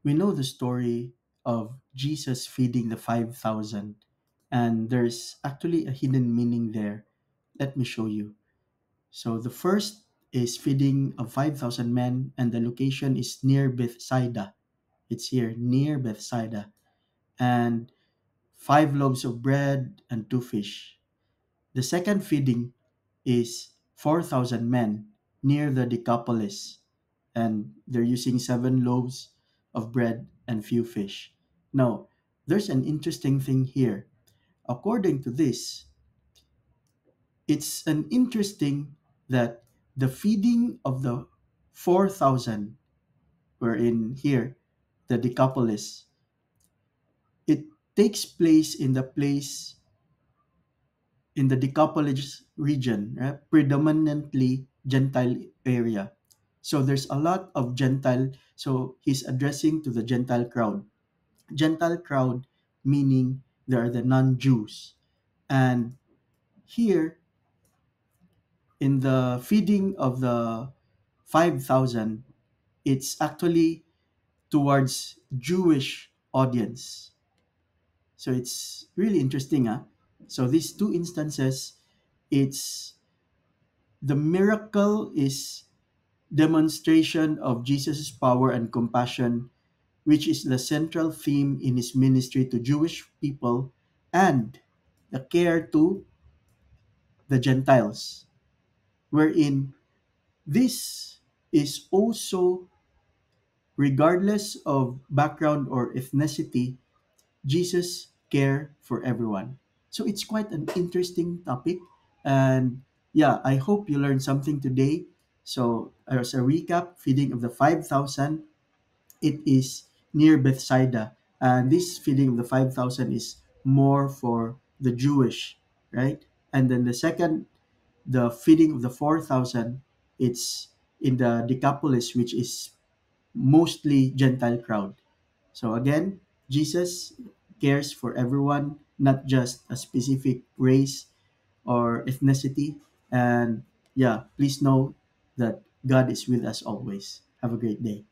We know the story of Jesus feeding the 5,000, and there's actually a hidden meaning there. Let me show you. So the first is feeding of 5,000 men, and the location is near Bethsaida. It's here, near Bethsaida. And five loaves of bread and two fish. The second feeding is 4,000 men near the Decapolis, and they're using seven loaves of bread and few fish. Now, there's an interesting thing here. According to this, it's an interesting that the feeding of the 4,000 were in here, the Decapolis, it takes place in the Decapolis region, right? Predominantly Gentile area. So there's a lot of Gentile. So he's addressing to the Gentile crowd. Gentile crowd meaning they are the non-Jews. And here in the feeding of the 5,000, it's actually towards Jewish audience. So it's really interesting, huh? So these two instances, it's the miracle is demonstration of Jesus' power and compassion, which is the central theme in his ministry to Jewish people, and the care to the Gentiles, wherein this is also, regardless of background or ethnicity, Jesus care for everyone. So it's quite an interesting topic. And yeah, I hope you learned something today. So as a recap, feeding of the 5,000, it is near Bethsaida. And this feeding of the 5,000 is more for the Jewish, right? And then the second, the feeding of the 4,000, it's in the Decapolis, which is mostly Gentile crowd. So again, Jesus cares for everyone, not just a specific race or ethnicity. And yeah, please know that God is with us always. Have a great day.